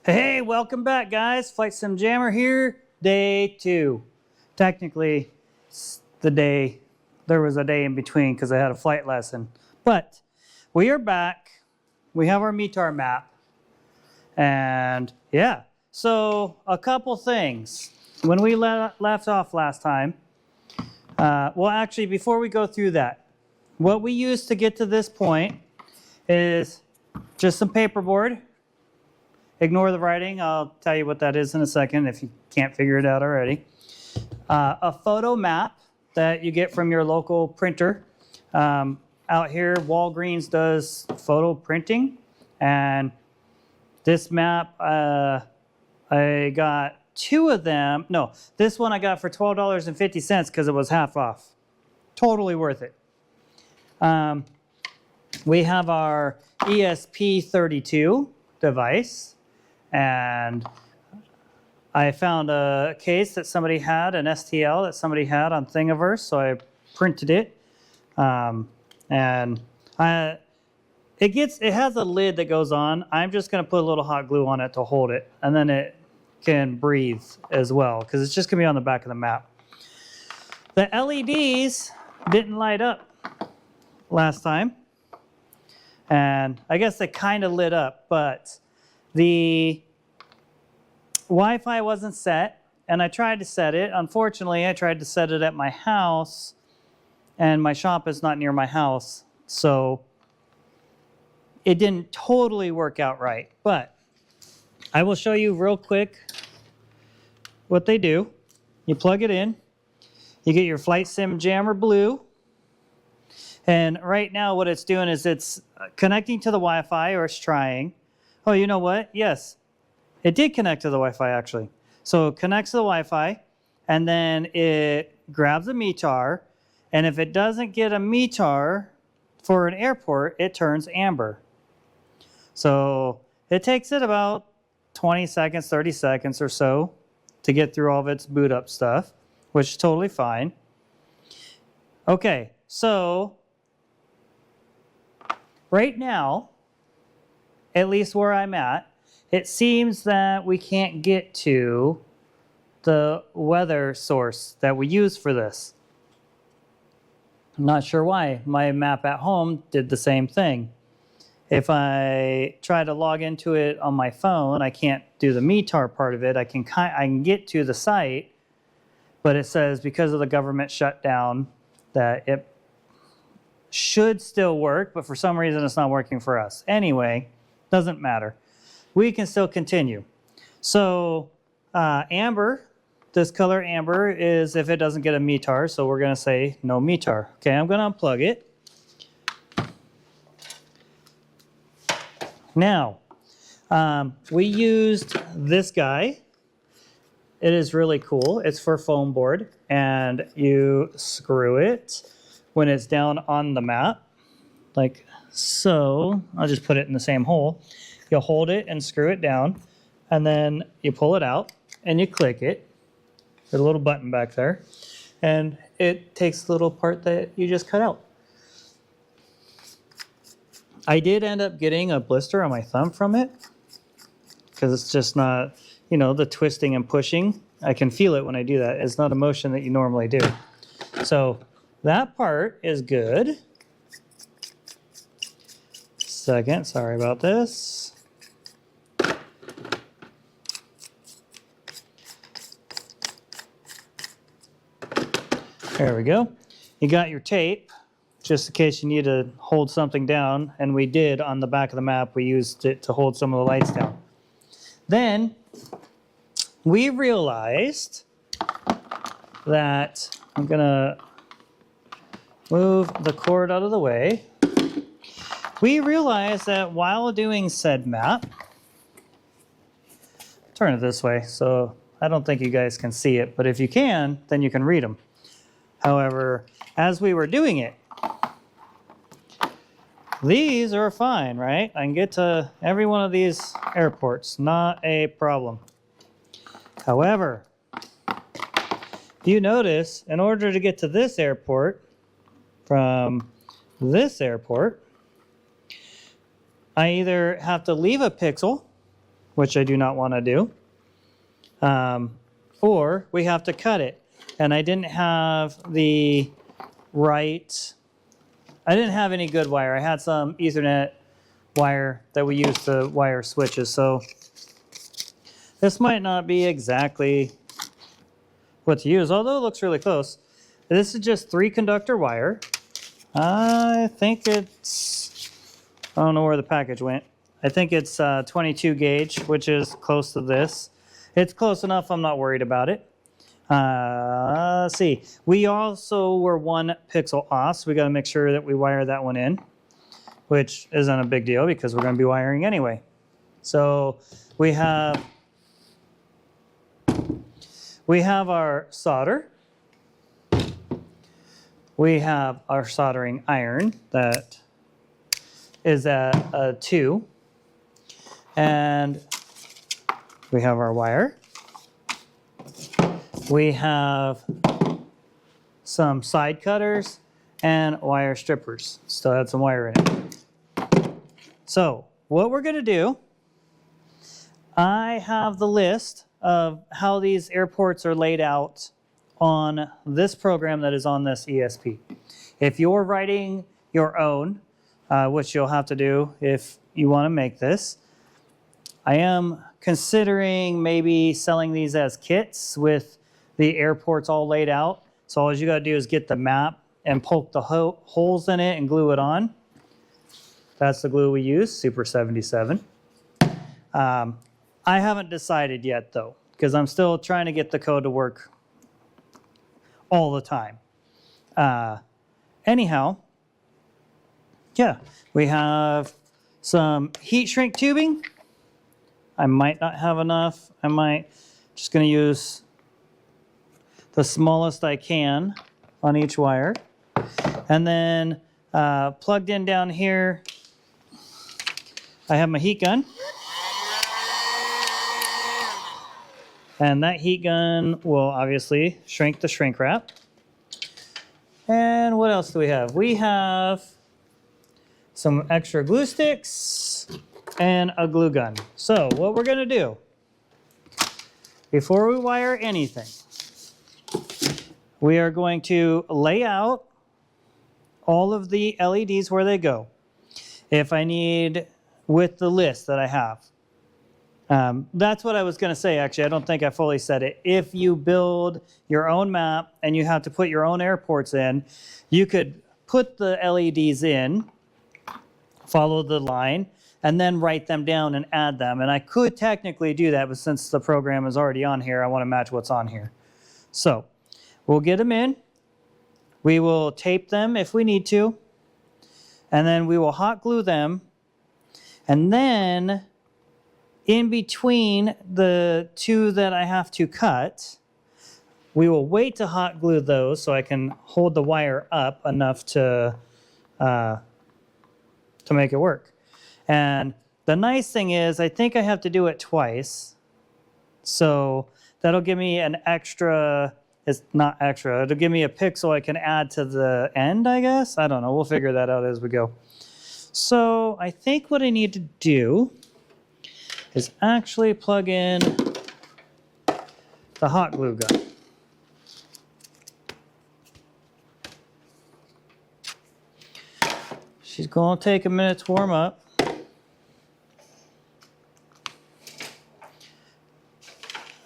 Hey, welcome back, guys. Flight Sim Jammer here, day 2. Technically, it's the day, there was a day in between because I had a flight lesson. But we are back. We have our METAR map. And yeah, so a couple things. When we left off last time, well, actually, before we go through that, what we used to get to this point is just some paperboard. Ignore the writing. I'll tell you what that is in a second if you can't figure it out already. A photo map that you get from your local printer. Out here, Walgreens does photo printing. And this map, I got 2 of them. No, this one I got for $12.50 because it was half off. Totally worth it. We have our ESP32 device. And I found a case that somebody had, an STL that somebody had on Thingiverse, so I printed it. It has a lid that goes on. I'm just going to put a little hot glue on it to hold it, and then it can breathe as well, because it's just going to be on the back of the map. The LEDs didn't light up last time, and I guess they kind of lit up, but the Wi-Fi wasn't set, and I tried to set it. Unfortunately, I tried to set it at my house, and my shop is not near my house, so it didn't totally work out right. But I will show you real quick what they do. You plug it in. You get your Flight Sim Jammer Blue. And right now what it's doing is it's connecting to the Wi-Fi, or it's trying. Oh, you know what? Yes, it did connect to the Wi-Fi actually. So it connects to the Wi-Fi, and then it grabs a METAR, and if it doesn't get a METAR for an airport, it turns amber. So it takes it about 20 seconds, 30 seconds or so to get through all of its boot up stuff, which is totally fine. Okay, so right now, at least where I'm at, it seems that we can't get to the weather source that we use for this. I'm not sure why. My map at home did the same thing. If I try to log into it on my phone, I can't do the METAR part of it. I can get to the site, but it says because of the government shutdown that it should still work, but for some reason it's not working for us. Anyway, doesn't matter. We can still continue. So amber, this color amber is if it doesn't get a METAR, so we're going to say no METAR. Okay, I'm going to unplug it. Now, we used this guy. It is really cool. It's for foam board, and you screw it when it's down on the map, like so. I'll just put it in the same hole. You'll hold it and screw it down, and then you pull it out and you click it. There's a little button back there, and it takes the little part that you just cut out. I did end up getting a blister on my thumb from it because it's just not, you know, the twisting and pushing. I can feel it when I do that. It's not a motion that you normally do. So that part is good. Second, sorry about this. There we go. You got your tape, just in case you need to hold something down, and we did on the back of the map. We used it to hold some of the lights down. Then we realized that I'm gonna move the cord out of the way. We realized that while doing said map, turn it this way, so I don't think you guys can see it, but if you can, then you can read them. However, as we were doing it, these are fine, right? I can get to every one of these airports, not a problem. However, you notice in order to get to this airport from this airport, I either have to leave a pixel which I do not want to do. Or we have to cut it. And I didn't have the right, I didn't have any good wire. I had some Ethernet wire that we use to wire switches. So this might not be exactly what to use, although it looks really close. This is just 3 conductor wire. I think it's, I don't know where the package went. I think it's 22 gauge, which is close to this. It's close enough, I'm not worried about it. Let's see. We also were 1 pixel off, so we got to make sure that we wire that one in, which isn't a big deal because we're going to be wiring anyway. So we have our solder. We have our soldering iron that is at a 2. And we have our wire. We have some side cutters and wire strippers. Still had some wire in it. So what we're going to do, I have the list of how these airports are laid out on this program that is on this ESP. If you're writing your own, which you'll have to do if you want to make this, I am considering maybe selling these as kits with the airports all laid out. So all you got to do is get the map and poke the holes in it and glue it on. That's the glue we use, Super 77. I haven't decided yet though, because I'm still trying to get the code to work all the time. Anyhow, yeah, we have some heat shrink tubing. I might not have enough. I might just going to use the smallest I can on each wire. And then plugged in down here, I have my heat gun. And that heat gun will obviously shrink the shrink wrap. And what else do we have? We have some extra glue sticks and a glue gun. So what we're going to do, before we wire anything, we are going to lay out all of the LEDs where they go. If I need, with the list that I have. That's what I was going to say, actually. I don't think I fully said it. If you build your own map and you have to put your own airports in, you could put the LEDs in, follow the line, and then write them down and add them. And I could technically do that, but since the program is already on here, I want to match what's on here. So we'll get them in. We will tape them if we need to. And then we will hot glue them. And then in between the 2 that I have to cut, we will wait to hot glue those so I can hold the wire up enough to make it work. And the nice thing is, I think I have to do it twice. So that'll give me an extra, it's not extra, it'll give me a pixel I can add to the end, I guess. I don't know, we'll figure that out as we go. So I think what I need to do is actually plug in the hot glue gun. She's going to take a minute to warm up.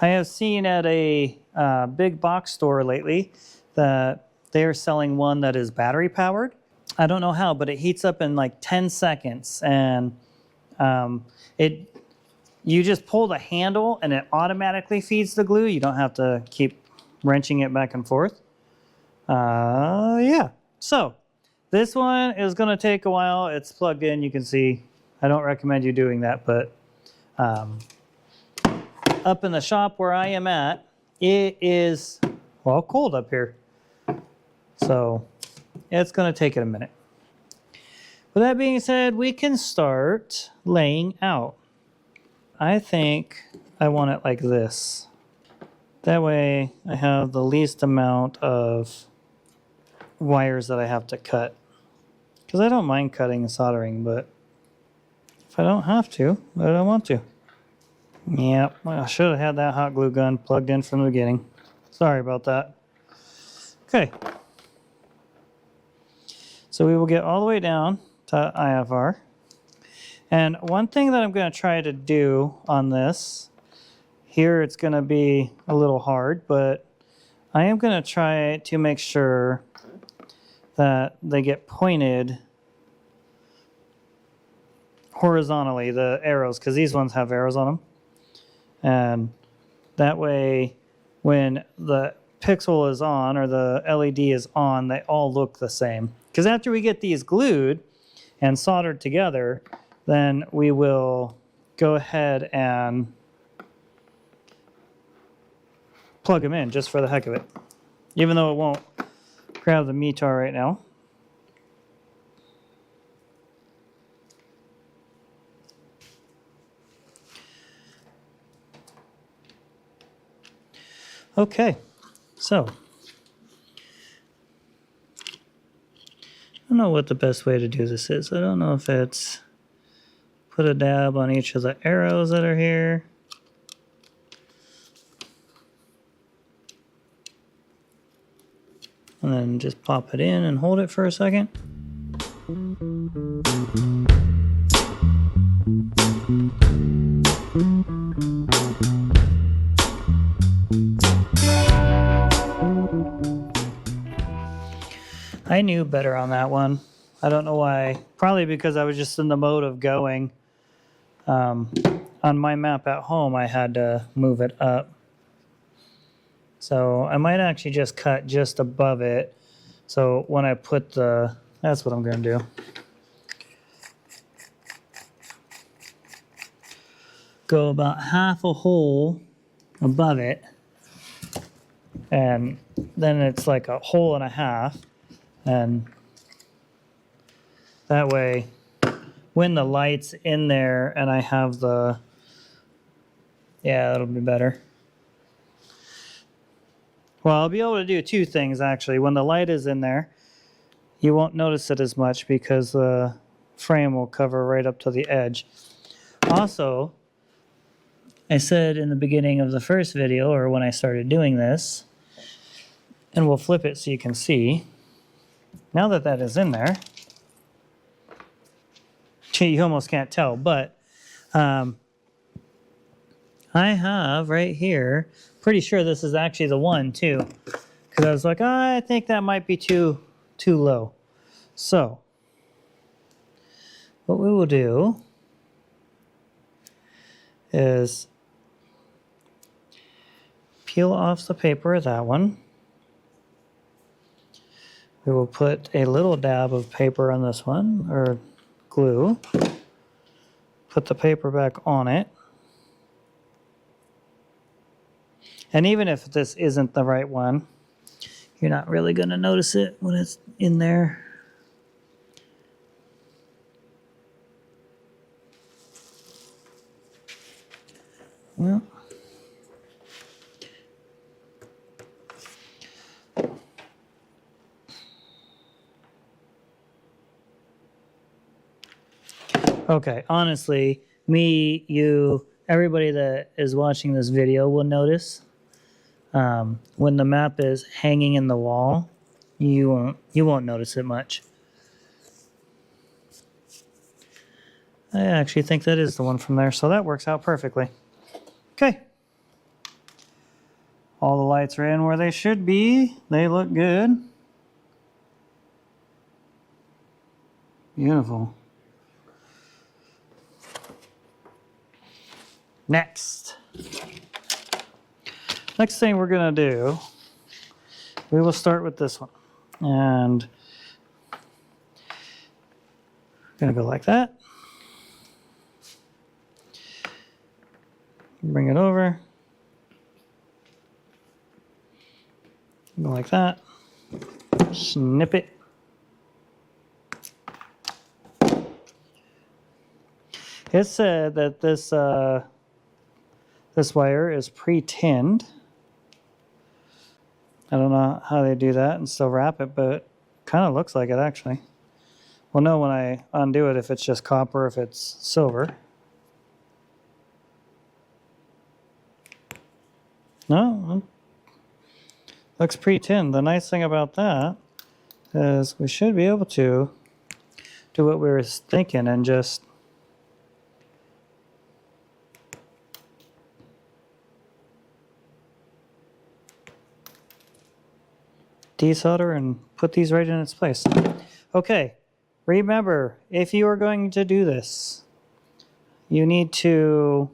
I have seen at a big box store lately that they're selling one that is battery powered. I don't know how, but it heats up in like 10 seconds. And you just pull the handle and it automatically feeds the glue. You don't have to keep wrenching it back and forth. Yeah, so this one is going to take a while. It's plugged in, you can see. I don't recommend you doing that, but up in the shop where I am at, it is, well, cold up here. So it's going to take it a minute. With that being said, we can start laying out. I think I want it like this. That way I have the least amount of wires that I have to cut. Because I don't mind cutting and soldering, but if I don't have to, I don't want to. Yep, well, I should have had that hot glue gun plugged in from the beginning. Sorry about that. Okay. So we will get all the way down to IFR. And one thing that I'm going to try to do on this, here it's going to be a little hard, but I am going to try to make sure that they get pointed horizontally, the arrows, because these ones have arrows on them. And that way, when the pixel is on or the LED is on, they all look the same. Because after we get these glued and soldered together, then we will go ahead and plug them in just for the heck of it. Even though it won't grab the METAR right now. Okay, so I don't know what the best way to do this is. I don't know if it's put a dab on each of the arrows that are here. And then just pop it in and hold it for a second. I knew better on that one. I don't know why. Probably because I was just in the mode of going. On my map at home, I had to move it up. So I might actually just cut just above it. So when I put the, that's what I'm going to do. Go about half a hole above it. And then it's like a hole and a half. And that way, when the light's in there and I have the, yeah, that'll be better. Well, I'll be able to do two things actually. When the light is in there, you won't notice it as much because the frame will cover right up to the edge. Also, I said in the beginning of the first video, or when I started doing this, and we'll flip it so you can see, now that that is in there, you almost can't tell, but I have right here, pretty sure this is actually the one too, because I was like, I think that might be too low. So what we will do is peel off the paper of that one. We will put a little dab of paper on this one, or glue. Put the paper back on it. And even if this isn't the right one, you're not really going to notice it when it's in there. Well, okay, honestly, me, you, everybody that is watching this video will notice when the map is hanging in the wall, you won't notice it much. I actually think that is the one from there, so that works out perfectly. Okay. All the lights are in where they should be. They look good. Beautiful. Next thing we're going to do, we will start with this one. And I'm going to go like that. Bring it over. Go like that. Snip it. It said that this this wire is pre-tinned. I don't know how they do that and still wrap it, but it kind of looks like it actually. We'll know when I undo it if it's just copper, if it's silver. No, looks pretty tin. The nice thing about that is we should be able to do what we were thinking and just desolder and put these right in its place. Okay, remember, if you are going to do this, you need to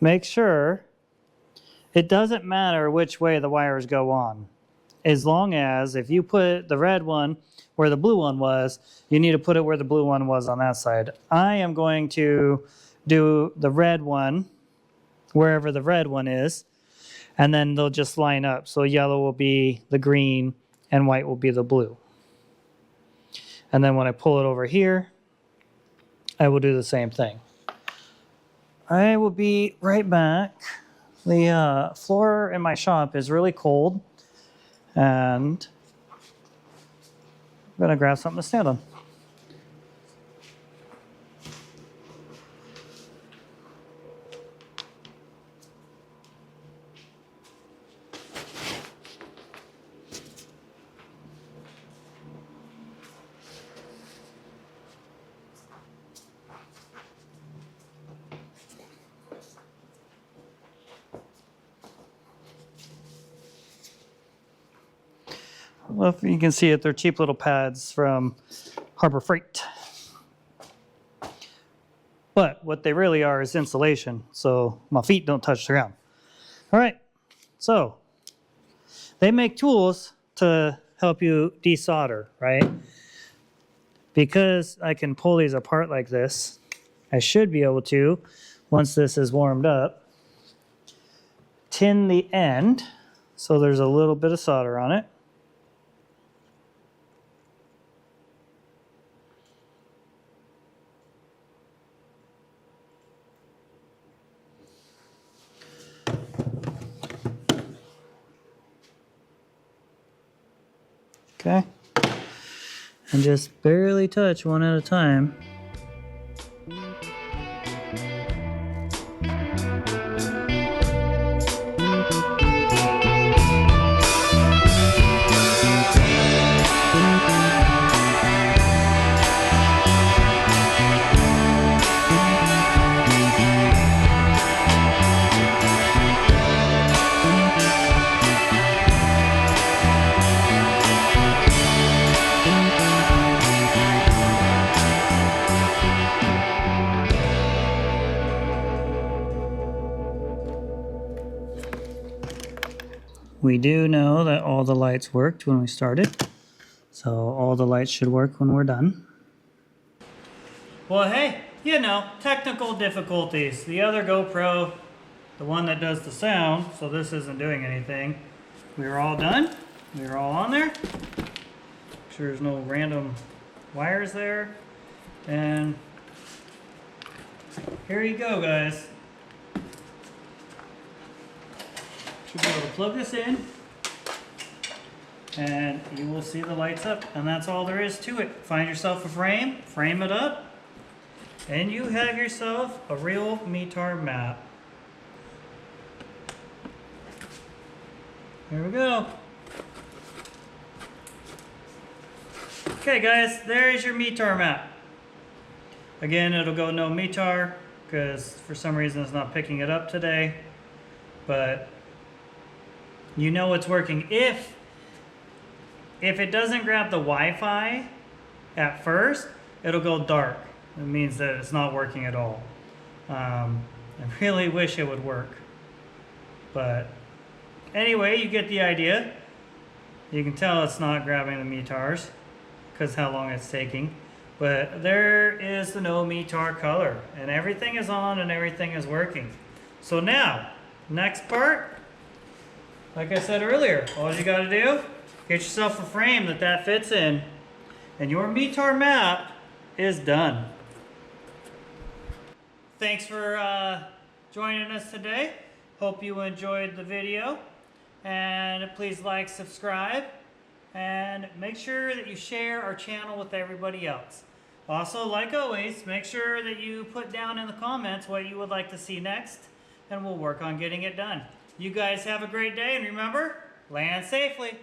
make sure it doesn't matter which way the wires go on. As long as if you put the red one where the blue one was, you need to put it where the blue one was on that side. I am going to do the red one wherever the red one is, and then they'll just line up. So yellow will be the green and white will be the blue. And then when I pull it over here, I will do the same thing. I will be right back. The floor in my shop is really cold, and I'm gonna grab something to stand on. Well, if you can see it, they're cheap little pads from Harbor Freight. But what they really are is insulation, so my feet don't touch the ground. All right, so they make tools to help you desolder, right? Because I can pull these apart like this, I should be able to, once this is warmed up, tin the end, so there's a little bit of solder on it. Okay, and just barely touch one at a time. We do know that all the lights worked when we started, so all the lights should work when we're done. Well, hey, you know, technical difficulties. The other GoPro, the one that does the sound, so this isn't doing anything. We were all done. We were all on there. Make sure there's no random wires there. And here you go, guys. Should be able to plug this in, and you will see the lights up, and that's all there is to it. Find yourself a frame, frame it up, and you have yourself a real METAR map. Here we go. Okay guys, there's your METAR map. Again, it'll go no METAR because for some reason it's not picking it up today, but you know it's working. If it doesn't grab the Wi-Fi at first, it'll go dark. It means that it's not working at all. I really wish it would work. But anyway, you get the idea. You can tell it's not grabbing the METARs because how long it's taking. But there is the no METAR color, and everything is on and everything is working. So now, next part. Like I said earlier, all you got to do, get yourself a frame that fits in, and your METAR map is done. Thanks for joining us today. Hope you enjoyed the video, and please like, subscribe, and make sure that you share our channel with everybody else. Also, like always, make sure that you put down in the comments what you would like to see next, and we'll work on getting it done. You guys have a great day, and remember, land safely.